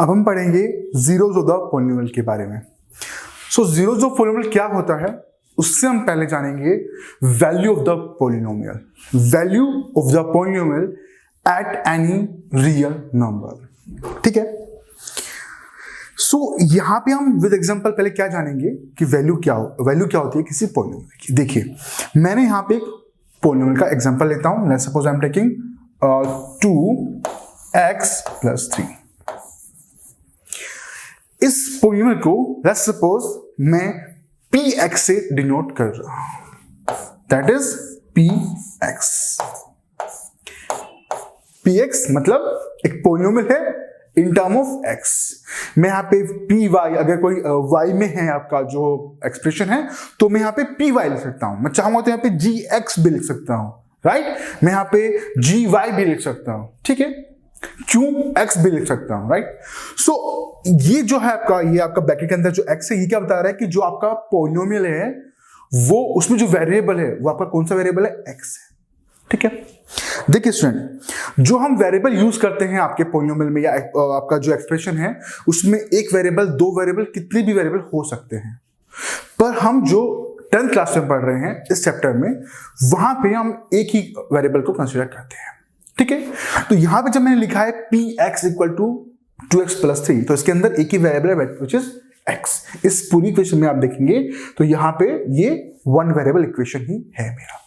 अब हम पढ़ेंगे जीरोज ऑफ द पॉलिनोमियल के बारे में। सो जीरोज ऑफ पॉलिनोमियल क्या होता है उससे हम पहले जानेंगे value of the polynomial, value of the polynomial at any real number. ठीक है, सो यहां पे हम विद एग्जांपल पहले क्या जानेंगे कि वैल्यू क्या होती है किसी पॉलिनोमियल की। देखिए मैंने यहां पे एक पॉलिनोमियल का एग्जांपल लेता हूं। Let's suppose I am taking 2x + 3। इस पॉलिनोमियल को लेट्स सपोज मैं px से डिनोट कर रहा हूं, दैट इज px मतलब एक पॉलिनोमियल है इन टर्म ऑफ x। मैं यहाँ पे py, अगर कोई y में है आपका जो एक्सप्रेशन है तो मैं यहाँ पे py लिख सकता हूं। मैं चाहूंगा तो यहाँ पे gx भी लिख सकता हूं, राइट। मैं यहाँ पे gy भी लिख सकता हूं, ठीक है, qx भी लिख सकता हूं, राइट। सो ये जो है आपका, ये आपका ब्रैकेट के अंदर जो x है, ये क्या बता रहा है कि जो आपका पॉलिनोमियल है वो उसमें जो वेरिएबल है वो आपका कौन सा वेरिएबल है, x है, ठीक है। देखिए स्टूडेंट, जो हम वेरिएबल यूज करते हैं आपके पॉलिनोमियल में या आपका जो एक्सप्रेशन है उसमें एक वेरिएबल, दो वेरिएबल, कितने भी वेरिएबल हो सकते हैं। पर हम जो 10th क्लास में पढ़ रहे हैं इस चैप्टर में, वहां पे हम एक ही वेरिएबल को कंसीडर करते हैं, ठीक है। तो यहां पे जब मैंने लिखा है px = 2x + 3, तो इसके अंदर एक ही वेरिएबल है व्हिच इज x। इस पूरी इक्वेशन में आप देखेंगे तो यहां पे ये वन वेरिएबल इक्वेशन ही है मेरा।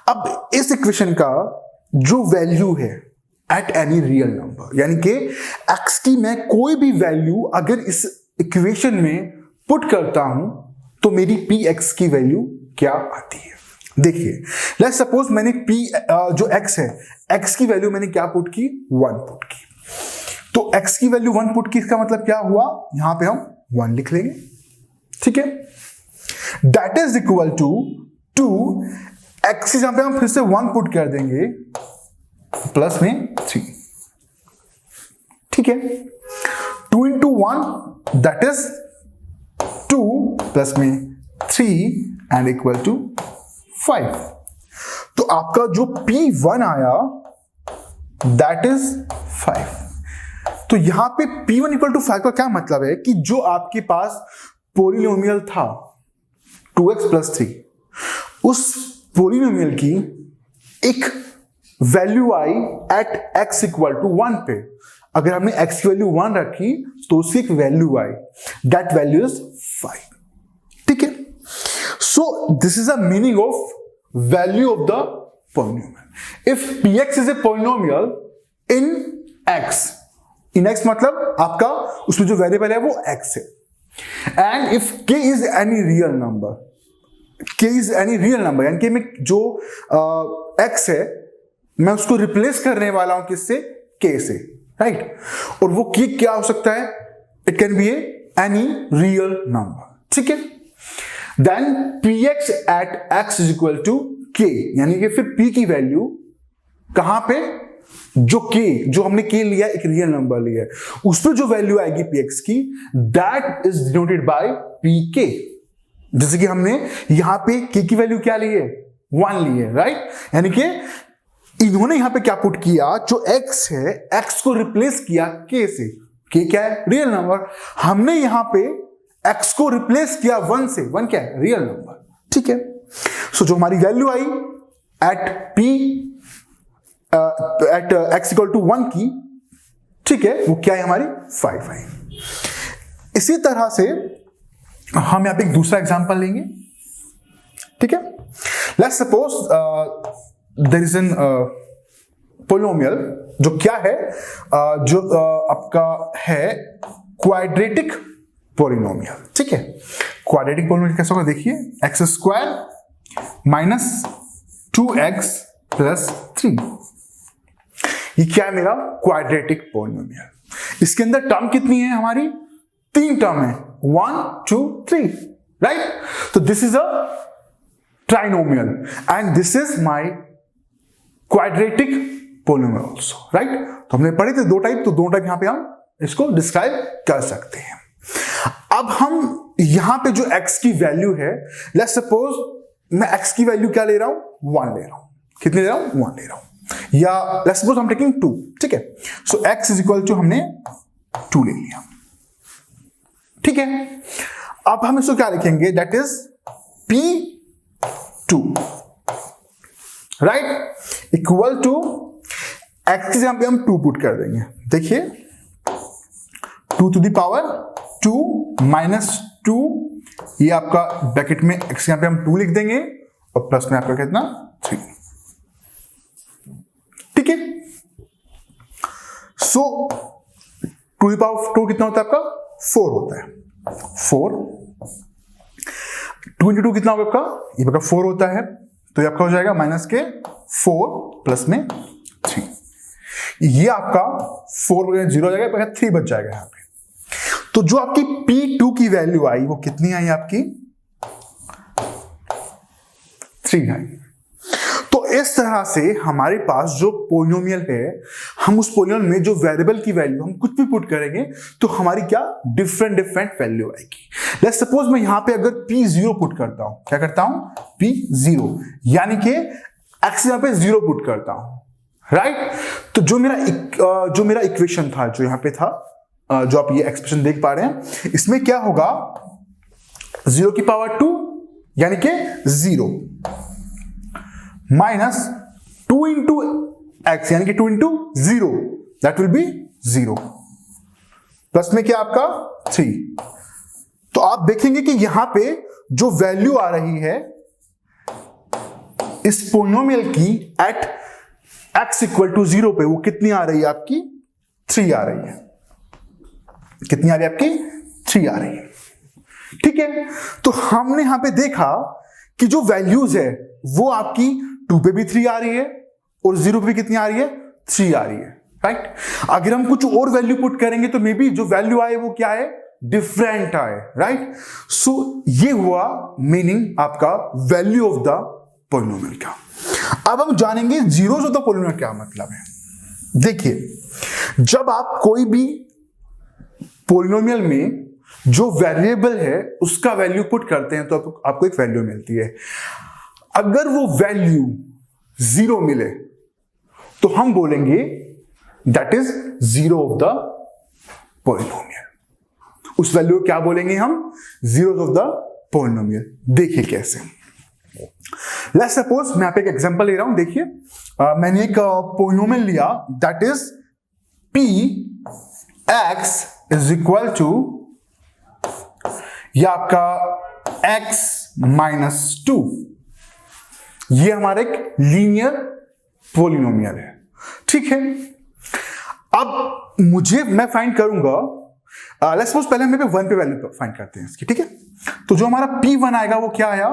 अब इस इक्वेशन का जो वैल्यू है एट एनी रियल नंबर, यानी कि x की मैं कोई भी वैल्यू अगर इस इक्वेशन में पुट करता हूं तो मेरी px की वैल्यू क्या आती है। देखिए लेट्स सपोज मैंने जो x है, x की वैल्यू मैंने क्या पुट की, 1 पुट की। तो x की वैल्यू 1 पुट की, इसका मतलब क्या हुआ, यहां पे हम 1 लिख लेंगे, ठीक है। That is equal to x, जहां पे हम फिर से 1 पुट कर देंगे प्लस में 3, ठीक है। 2 × 1 दैट इज 2 प्लस में 3 एंड इक्वल टू 5। तो आपका जो P1 आया दैट इज 5। तो यहां पे P1 = 5 का क्या मतलब है कि जो आपके पास पॉलिनोमियल था 2x + 3, उस पॉलिनोमियल की एक वैल्यू आई एट x = 1 पे। अगर हमने x की वैल्यू 1 रखी तो उसकी एक value I, that value is 5, ठीक है। So this is the meaning of value of the polynomial. If px is a polynomial in x मतलब आपका उसमें जो वेरिएबल है वो x है, and if k is any real number, यानी कि मैं जो x है मैं उसको रिप्लेस करने वाला हूं किससे, k से, राइट। और वो k क्या हो सकता है, it can be any real number, ठीक है। Then px at x = k, यानी कि फिर p की वैल्यू कहां पे, जो हमने k लिया, एक रियल नंबर लिया है, उस पर जो वैल्यू आएगी px की, that is denoted by pk। जैसे कि हमने यहां पे k की वैल्यू क्या ली है, 1 ली है, राइट। यानी कि इन्होंने यहां पे क्या पुट किया, जो x है x को रिप्लेस किया k से। k क्या है, रियल नंबर। हमने यहां पे x को रिप्लेस किया 1 से, 1 क्या है, रियल नंबर, ठीक है। सो जो हमारी वैल्यू आई एट x = 1 की, ठीक है, वो क्या है हमारी 5 आई। इसी तरह से हम यहां पे एक दूसरा एग्जांपल लेंगे, ठीक है। Let's suppose there is an polynomial जो क्या है, जो आपका है क्वाड्रेटिक पॉलिनोमियल, ठीक है। क्वाड्रेटिक पॉलिनोमियल कैसा होगा, देखिए x² - 2x + 3। ये क्या है मेरा क्वाड्रेटिक पॉलिनोमियल। इसके अंदर टर्म कितनी है हमारी, 3 टर्म है, 1 2 3, राइट। तो this is a trinomial and this is my quadratic polynomial also, right. तो हमने पढ़े थे 2 टाइप, तो 2 टाइप यहां पे हम इसको डिस्क्राइब कर सकते हैं। अब हम यहां पे जो x की वैल्यू है, लेट्स सपोज मैं x की वैल्यू क्या ले रहा हूं, 1 ले रहा हूं। कितने ले रहा हूं, 1 ले रहा हूं। या लेट्स सपोज हम टेकिंग 2, ठीक है। सो x = हमने 2 ले लिया। ठीक है, अब हम इसको क्या लिखेंगे, that is P2 right, equal to x यहां पे हम 2 पुट कर देंगे। देखिए 2 to the power 2 minus 2, ये आपका ब्रैकेट में एक्स यहां पे हम 2 लिख देंगे और प्लस में आपका कितना 3। ठीक है, सो 2 की पावर 2 कितना होता है आपका 4 होता है। 4 2 into 2 कितना होगा आपका, ये आपका 4 होता है, तो ये आपका हो जाएगा माइनस के 4 प्लस में 3, ये आपका 4 वगैरह 0 हो जाएगा, 3 बच जाएगा यहां पे। तो जो आपकी P2 की वैल्यू आई वो कितनी आई आपकी 3 आई। तो इस तरह से हमारे पास जो पोलिनोमियल है, हम उस पोलिनोमियल में जो वेरिएबल की वैल्यू हम कुछ भी पुट करेंगे तो हमारी क्या डिफरेंट वैल्यू आएगी। लेट्स सपोज मैं यहां पे अगर P0 पुट करता हूं, क्या करता हूं P0, यानी कि x यहां पे 0 पुट करता हूं राइट। तो जो मेरा इक्वेशन था, जो यहां पे था, जो आप ये एक्सप्रेशन देख पा रहे हैं, इसमें क्या होगा 0 की पावर 2 यानी कि 0 माइनस 2 इंटू एक्स यानी कि 2 into 0, that will B 0, plus में क्या आपका 3। तो आप देखेंगे कि यहां पे जो वैल्यू आ रही है इस पोलिनोमियल की एट x इक्वल टू 0 पे, वो कितनी आ रही है आपकी 3 आ रही है। कितनी आ रही है आपकी 3 आ रही है। ठीक है, तो हमने यहां पे देखा कि जो वैल्यूज है वो आपकी 2 पे भी 3 आ रही है और 0 पे भी कितनी आ रही है 3 आ रही है राइट। अगर हम कुछ और वैल्यू पुट करेंगे तो मे बी जो वैल्यू आए वो क्या है डिफरेंट आए राइट। सो ये हुआ मीनिंग आपका वैल्यू ऑफ द पोलिनोमियल का। अब हम जानेंगे जीरोस ऑफ द पोलिनोमियल क्या मतलब है। देखिए जब आप कोई भी पोलिनोमियल में जो वेरिएबल है उसका वैल्यू पुट करते हैं तो आपको एक वैल्यू मिलती है। अगर वो वैल्यू 0 मिले तो हम बोलेंगे that is 0 of the polynomial. उस वैल्यू को क्या बोलेंगे हम, 0 ऑफ द पोलिनोमियल। देखिए कैसे, लेट्स सपोज मैं यहां पे एक एग्जांपल ले रहा हूं। देखिए मैंने एक पोलिनोमियल लिया that is p x is equal to ये आपका x माइनस 2, ये हमारा एक लीनियर पोलिनोमियल है। ठीक है, अब मैं फाइंड करूंगा, लेट्स सपोज पहले हम 1 पे वैल्यू फाइंड करते हैं इसकी। ठीक है, तो जो हमारा p1 आएगा वो क्या आया,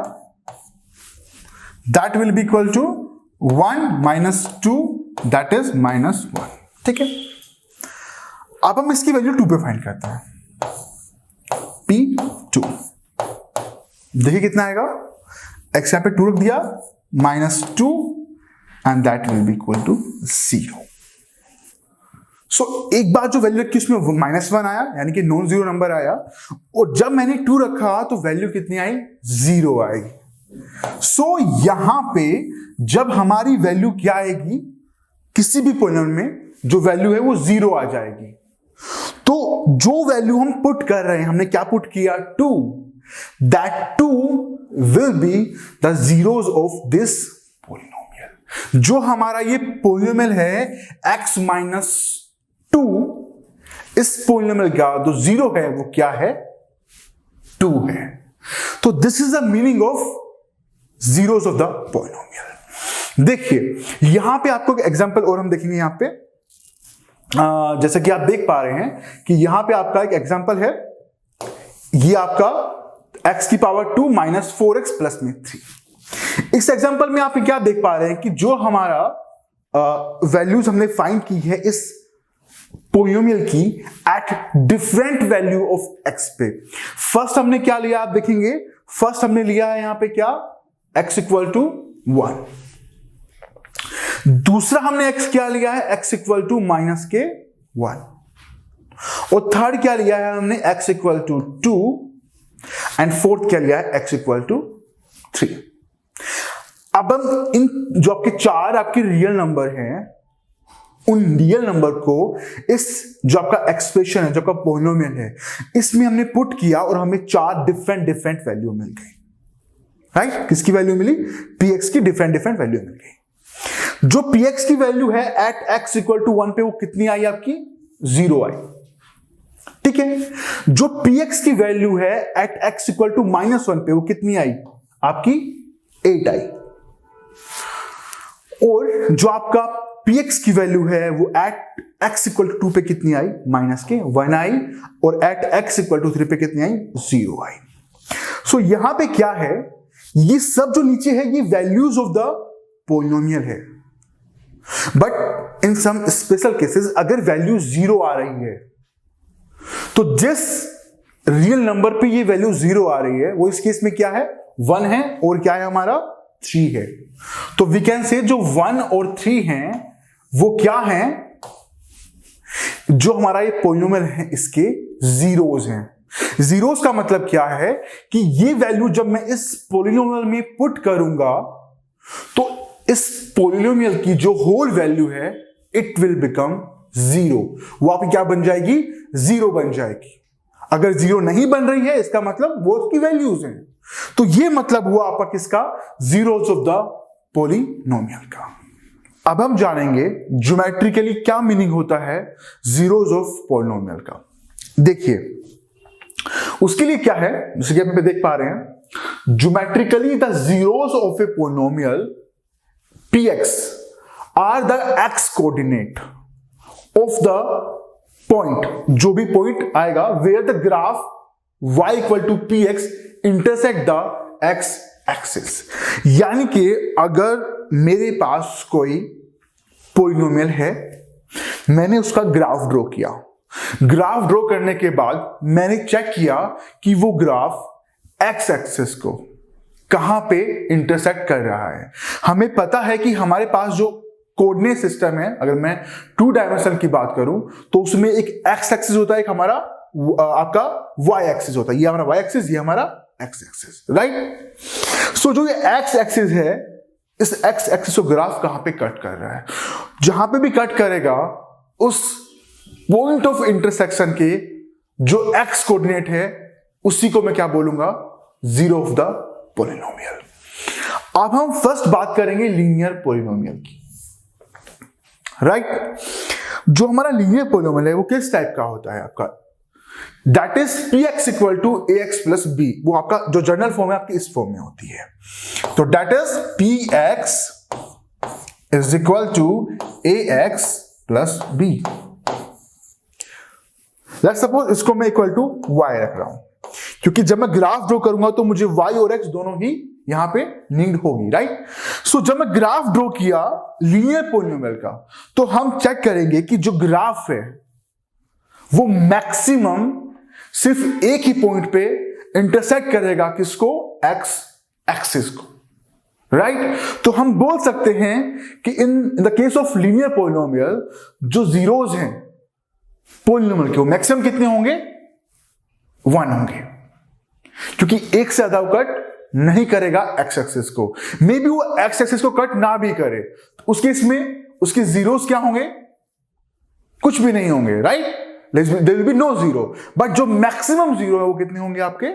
that will be equal to 1 minus 2 that is minus 1। ठीक है, अब हम इसकी वैल्यू 2 पे फाइंड करते हैं, p2। देखिए कितना आएगा, x यहां पे 2 रख दिया, minus 2 and that will be equal to 0। So एक बार जो वैल्यू रखी उसमें -1 आया यानी कि नॉन जीरो नंबर आया, और जब मैंने 2 रखा तो वैल्यू कितनी आई 0 आई। सो यहां पे जब हमारी वैल्यू क्या आएगी, किसी भी पोलिनोमियल में जो वैल्यू है वो 0 आ जाएगी। तो जो वैल्यू हम पुट कर रहे हैं, हमने क्या पुट किया 2, that 2 will be the zeros of this polynomial. जो हमारा ये पोलिनोमियल है x माइनस 2, इस पोलिनोमियल का जो 0 है वो क्या है 2 है। तो this is the meaning of zeros of the polynomial. देखिए यहां पे आपको एक एग्जांपल और हम देखेंगे। यहां पे जैसा कि आप देख पा रहे हैं कि यहां पे आपका एक एग्जांपल है, ये आपका x की पावर 2 माइनस 4x प्लस में 3। इस एग्जांपल में आप क्या देख पा रहे हैं कि जो हमारा वैल्यूज हमने फाइंड की है इस पोलिनोमियल की at different value of x पे। फर्स्ट हमने क्या लिया आप देखेंगे, फर्स्ट हमने लिया है यहां पे क्या x इक्वल टू 1, दूसरा हमने x क्या लिया है x इक्वल टू माइनस के 1, और थर्ड क्या लिया है हमने x equal to 2, and fourth क्या लिया है x इक्वल टू 3। अब हम इन जो आपके चार आपके रियल नंबर हैं उन रियल नंबर को इस जो आपका एक्सप्रेशन है, जो आपका पॉलिनोमियल है, इसमें हमने पुट किया और हमें 4 डिफरेंट वैल्यू मिल गई, राइट? किसकी वैल्यू मिली? px की डिफरेंट वैल्यू मिल गई। जो px की वैल्यू है एट x इक्वल टू 1 पे वो कितनी आई आपकी? 0 आई, ठीक है। जो px की वैल्यू है एट x इक्वल टू -1 पे वो कितनी आई? आपकी 8 आई। और जो आपका px की वैल्यू है वो एट x इक्वल टू 2 पे कितनी आई? -1 आई। और एट x इक्वल टू 3 पे कितनी आई? 0 आई। सो यहां पे क्या है, ये सब जो नीचे है ये वैल्यूज ऑफ द पॉलिनोमियल है। But in some special cases अगर वैल्यू 0 आ रही है तो जिस रियल नंबर पे ये वैल्यू 0 आ रही है वो इस केस में क्या है? 1 है। और क्या है हमारा? 3 है। तो वी कैन से जो 1 और 3 हैं वो क्या हैं? जो हमारा ये पॉलिनोमियल है इसके जीरोस हैं। जीरोस का मतलब क्या है कि ये वैल्यू जब मैं इस पॉलिनोमियल में पुट करूंगा तो इस पॉलिनोमियल की जो होल वैल्यू है इट विल बिकम 0। वो आपकी क्या बन जाएगी? 0 बन जाएगी। अगर 0 नहीं बन रही है इसका मतलब वो उसकी वैल्यूज हैं। तो ये मतलब हुआ आपका किसका? जीरोस ऑफ द पॉलिनोमियल का। अब हम जानेंगे ज्योमेट्रिकली क्या मीनिंग होता है जीरोस ऑफ पॉलिनोमियल का। देखिए उसके लिए क्या है, जैसे कि आप पे देख पा रहे हैं, geometrically the zeros of a polynomial px are the x coordinate of the point, जो भी पॉइंट आएगा where the graph y equal to px intersect the x axis. यानी कि अगर मेरे पास कोई पॉलिनोमियल है, मैंने उसका ग्राफ ड्रॉ किया, ग्राफ ड्रॉ करने के बाद मैंने चेक किया कि वो ग्राफ एक्स एक्सिस को कहां पे इंटरसेक्ट कर रहा है। हमें पता है कि हमारे पास जो कोऑर्डिनेट सिस्टम है, अगर मैं 2 डायमेंशन की बात करूं तो उसमें एक एक्स एक्सिस होता है, एक हमारा आपका वाई एक्सिस होता है। ये हमारा वाई एक्सिस, ये हमारा एक्स एक्सिस, राइट? सो जो ये एक्स एक्सिस है, इस एक्स एक्सिस को ग्राफ कहां पे कट कर रहा है? जहां पे भी कट करेगा उस पॉइंट ऑफ इंटरसेक्शन के जो एक्स कोऑर्डिनेट है उसी को मैं क्या बोलूंगा? Zero of the polynomial. अब हम फर्स्ट बात करेंगे लीनियर पॉलिनोमियल की, राइट? जो हमारा लीनियर पॉलिनोमियल है वो किस टाइप का होता है आपका? That is px equal to ax plus b। वो आपका जो जनरल फॉर्म है आपकी इस फॉर्म में होती है। तो that is px is equal to ax plus b। Let's suppose इसको मैं इक्वल टू y रख रहा हूं, क्योंकि जब मैं ग्राफ ड्रॉ करूंगा तो मुझे y और x दोनों ही यहां पे नीड होगी, राइट? सो जब मैं ग्राफ ड्रॉ किया लीनियर पॉलिनोमियल का तो हम चेक करेंगे कि जो ग्राफ है वो मैक्सिमम सिर्फ एक ही पॉइंट पे इंटरसेक्ट करेगा, किसको? x एक्सिस को, राइट? तो हम बोल सकते हैं कि in the case of linear polynomial जो जीरोस हैं पॉलिनोमियल के, वो मैक्सिमम कितने होंगे? 1 होंगे, क्योंकि एक से ज्यादा कट नहीं करेगा एक्स एक्सिस को। मे बी वो एक्स एक्सिस को कट ना भी करे तो उस केस में उसके जीरोस क्या होंगे? कुछ भी नहीं होंगे, right? There will be no zero. But जो मैक्सिमम जीरो है वो कितने होंगे? आपके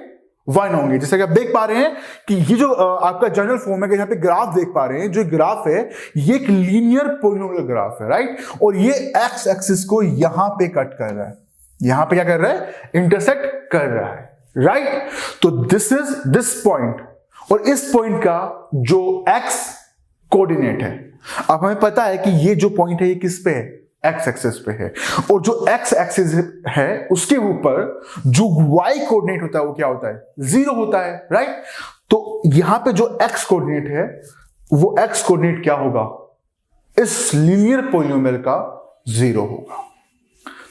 1 होंगे। जैसे कि आप देख पा रहे हैं कि ये जो आपका जनरल फॉर्म है, कि यहाँ पे ग्राफ देख पा रहे हैं, जो ग्राफ है ये एक लीनियर पॉलिनोमियल ग्राफ है, राइट? और ये एक्स एक्सिस को यहां पे कट कर रहा है, यहां पे क्या कर रहा है? इंटरसेक्ट कर रहा है, राइट? तो दिस इज दिस पॉइंट और इस पॉइंट का जो एक्स कोऑर्डिनेट है, अब हमें पता है कि ये जो पॉइंट है ये किस पे है? एक्स एक्सिस पे है। और जो एक्स एक्सिस है उसके ऊपर जो वाई कोऑर्डिनेट होता है वो क्या होता है? 0 होता है, राइट? तो यहां पे जो एक्स कोऑर्डिनेट है वो एक्स कोऑर्डिनेट क्या होगा? इस लीनियर पॉलिनोमियल का 0 होगा।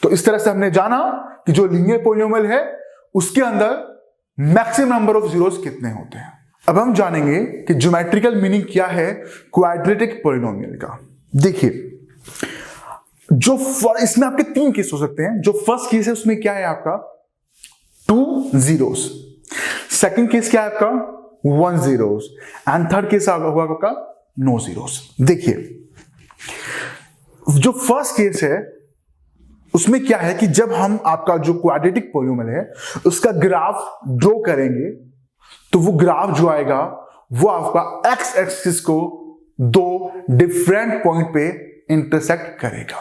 तो इस तरह से हमने जाना कि जो लीनियर पॉलिनोमियल है उसके अंदर मैक्सिमम नंबर ऑफ जीरोस कितने होते हैं। अब हम जानेंगे कि ज्योमेट्रिकल मीनिंग क्या है क्वाड्रेटिक पॉलिनोमियल का। देखिए, जो इसमें आपके 3 केस हो सकते हैं। जो फर्स्ट केस है उसमें क्या है आपका? 2 जीरोस। सेकंड केस क्या है आपका? 1 जीरोस। एंड थर्ड केस होगा आपका नो जीरोस। देखिए, जो फर्स्ट केस है उसमें क्या है कि जब हम आपका जो क्वाड्रेटिक पॉलिनोमियल है उसका ग्राफ ड्रॉ करेंगे तो वो ग्राफ जो आएगा वो आपका एक्स एक्सिस को दो डिफरेंट पॉइंट पे इंटरसेक्ट करेगा।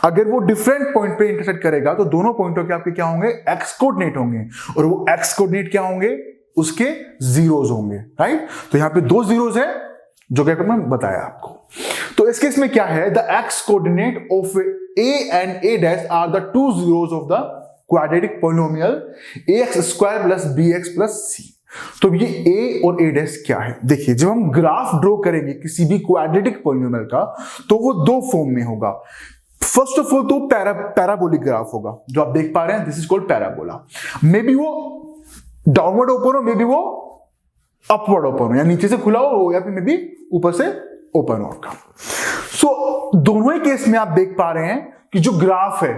अगर वो डिफरेंट पॉइंट पे इंटरसेक्ट करेगा तो दोनों पॉइंटों के आपके क्या होंगे, एक्स कोऑर्डिनेट होंगे, और वो एक्स कोऑर्डिनेट क्या होंगे, उसके जीरोस होंगे, राइट। तो यहां पे दो जीरोस है जो कि मैंने बताया आपको। तो इस केस में क्या है, the x coordinate of a and a dash are the two zeros of the quadratic polynomial ax square plus bx plus c। तो ये a और a डैश क्या है, देखिए जब हम ग्राफ ड्रॉ करेंगे किसी भी क्वाड्रेटिक पॉलिनोमियल का तो वो दो फॉर्म में होगा। फर्स्ट ऑफ ऑल तो पैराबोलिक ग्राफ होगा जो आप देख पा रहे हैं, this is called parabola. May be वो डाउनवर्ड ओपन हो, मे बी वो अपवर्ड ओपन हो, या नीचे से खुला हो या फिर मे बी ऊपर से ओपन होगा। सो दोनों ही केस में आप देख पा रहे हैं कि जो ग्राफ है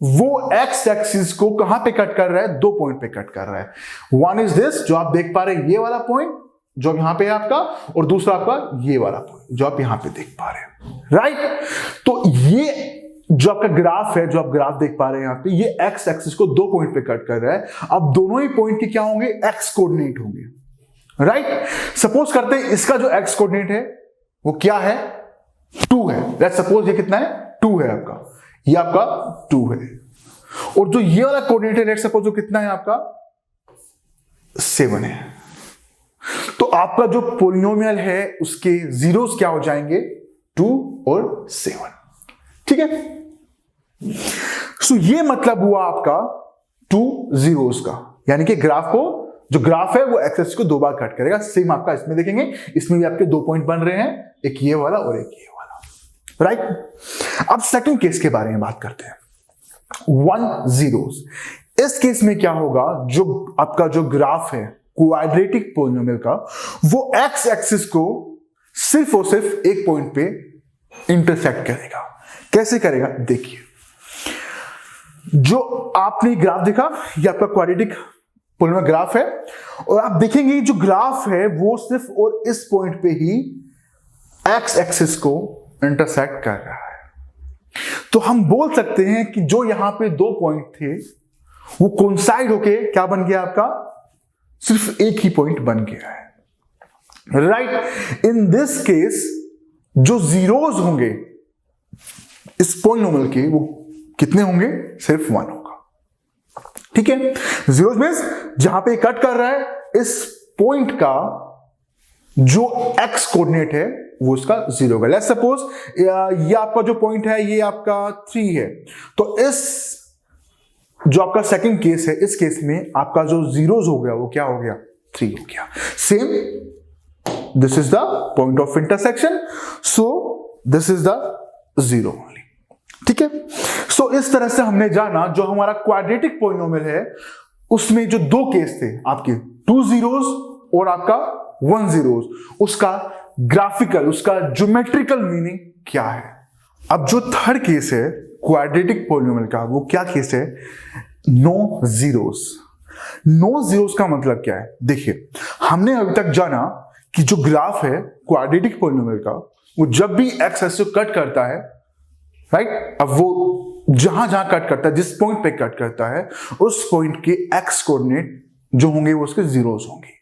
वो एक्स एक्सिस को कहां पे कट कर रहा है, दो पॉइंट पे कट कर रहा है। वन इज दिस जो आप देख पा रहे हैं, ये वाला पॉइंट जो यहां पे है आपका, और दूसरा आपका ये वाला पॉइंट जो आप यहां पे देख पा रहे हैं, राइट। तो ये जो आपका ग्राफ है, जो आप ग्राफ देख पा रहे हैं यहां पे, ये एक्स एक्सिस को दो पॉइंट पे कट कर रहा है। अब दोनों ही पॉइंट के क्या होंगे, एक्स कोऑर्डिनेट होंगे, राइट। सपोज करते हैं इसका जो एक्स कोऑर्डिनेट है वो क्या है, 2 है। लेट्स सपोज ये कितना है, 2 है आपका, ये आपका 2 है। और जो ये वाला कोऑर्डिनेट है लेट्स सपोज वो कितना है आपका, 7 है। तो आपका जो पॉलिनोमियल है उसके जीरोस क्या हो जाएंगे, 2 और 7, ठीक है। सो ये मतलब हुआ आपका 2 जीरोस का, यानी कि ग्राफ को, जो ग्राफ है वो एक्सिस को दो बार कट करेगा। सेम आपका इसमें देखेंगे, इसमें भी आपके दो पॉइंट बन रहे हैं, एक ये वाला और एक ये वाला, राइट। अब सेकंड केस के बारे में बात करते हैं, 1 जीरोस। इस केस में क्या होगा, जो आपका जो ग्राफ है क्वाड्रेटिक पॉलिनोमियल का, वो एक्स एक्सिस को सिर्फ और सिर्फ एक पॉइंट पे इंटरसेक्ट करेगा। कैसे करेगा, देखिए जो आपने ग्राफ देखा, ये आपका क्वाड्रेटिक पॉलिनोमियल ग्राफ है, और आप देखेंगे जो ग्राफ है वो सिर्फ और इस पॉइंट पे ही एक्स एक्सिस को इंटरसेक्ट कर रहा है। तो हम बोल सकते हैं कि जो यहां पे दो पॉइंट थे वो कोइंसाइड होके क्या बन गया, आपका सिर्फ एक ही पॉइंट बन गया है, राइट। इन दिस केस जो जीरोस होंगे इस पॉलिनोमियल के वो कितने होंगे, सिर्फ 1 होगा, ठीक है। जीरोस मींस जहां पे कट कर रहा है, इस पॉइंट का जो एक्स कोऑर्डिनेट है वो उसका 0 होगा। लेट्स सपोज ये आपका जो पॉइंट है ये आपका 3 है, तो इस जो आपका सेकंड केस है, इस केस में आपका जो जीरोस हो गया वो क्या हो गया, 3 हो गया। Same this is the point of intersection, so this is the 0 only, ठीक है। सो इस तरह से हमने जाना जो हमारा क्वाड्रेटिक पॉलिनोमियल है उसमें जो दो केस थे आपके, 2 जीरोस और आपका 1 जीरोस, उसका ग्राफिकल, उसका ज्योमेट्रिकल मीनिंग क्या है। अब जो थर्ड केस है क्वाड्रेटिक पॉलिनोमियल का, वो क्या केस है, नो जीरोस। नो जीरोस का मतलब क्या है, देखिए हमने अभी तक जाना कि जो ग्राफ है क्वाड्रेटिक पॉलिनोमियल का, वो जब भी एक्स एक्सिस को कट करता है, राइट। अब वो जहां जहां कट करता है, जिस पॉइंट पे कट करता है, उस पॉइंट के एक्स कोऑर्डिनेट जो होंगे वो उसके जीरोस होंगे।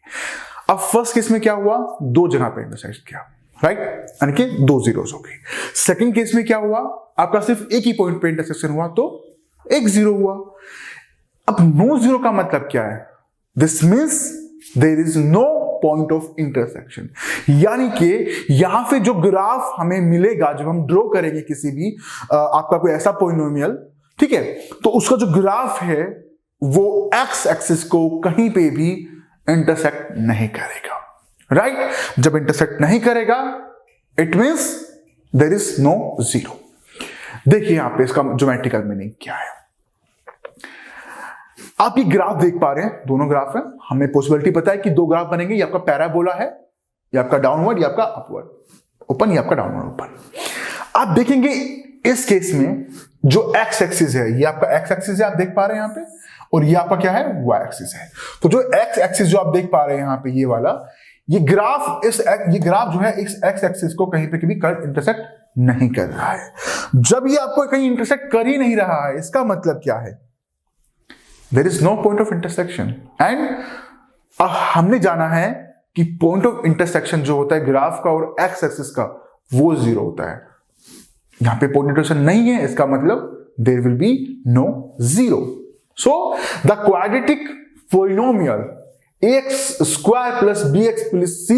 अब फर्स्ट केस में क्या हुआ, दो जगह पे इंटरसेक्ट किया, राइट, यानी कि 2 जीरोस हो गई। सेकंड केस में क्या हुआ, आपका सिर्फ एक ही पॉइंट पे इंटरसेक्शन हुआ तो 1 जीरो हुआ। अब नो जीरो का मतलब क्या है, this means there is no point of intersection, यानी कि यहां पे जो ग्राफ हमें मिलेगा जब हम ड्रॉ करेंगे किसी भी आपका कोई ऐसा पॉलिनोमियल, ठीक है, तो उसका जो ग्राफ है वो एक्स एक्सिस को कहीं पे भी इंटरसेक्ट नहीं करेगा, राइट। जब इंटरसेक्ट नहीं करेगा it means there is no zero. देखिए यहां पे इसका ज्योमेट्रिकल मीनिंग क्या है। आप ये ग्राफ देख पा रहे हैं, दोनों ग्राफ है, हमें पॉसिबिलिटी पता है कि दो ग्राफ बनेंगे, ये आपका पैराबोला है, ये आपका डाउनवर्ड, ये आपका अपवर्ड ओपन, ये आपका डाउनवर्ड ओपन। आप देखेंगे इस केस में जो एक्स एक्सिस है, ये आपका एक्स एक्सिस है, आप देख पा रहे हैं यहां पे, और ये आपका क्या है, वाई एक्सिस है। तो जो एक्स एक्सिस जो आप देख पा रहे हैं यहां पे, ये वाला, ये ग्राफ जो है इस एक्स एक्सिस को कहीं पे कभी इंटरसेक्ट नहीं कर रहा है। जब ये आपको कहीं इंटरसेक्ट कर ही नहीं रहा है, इसका मतलब क्या है? There is no point of intersection. And हमने जाना है कि पॉइंट ऑफ इंटरसेक्शन जो होता है ग्राफ का और एक्स एक्सिस का, वो 0 होता है। यहां पे पॉइंट इंटरसेक्शन नहीं है, इसका मतलब there will be no 0। So the quadratic polynomial ax square plus bx plus c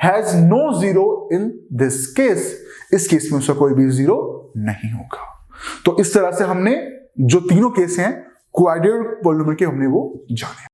has no 0 in this case। इस केस में उसका कोई भी 0 नहीं होगा। तो इस तरह से हमने जो तीनों केस हैं क्वाड्रेटिक पॉलिनोमियल के, हमने वो जाने।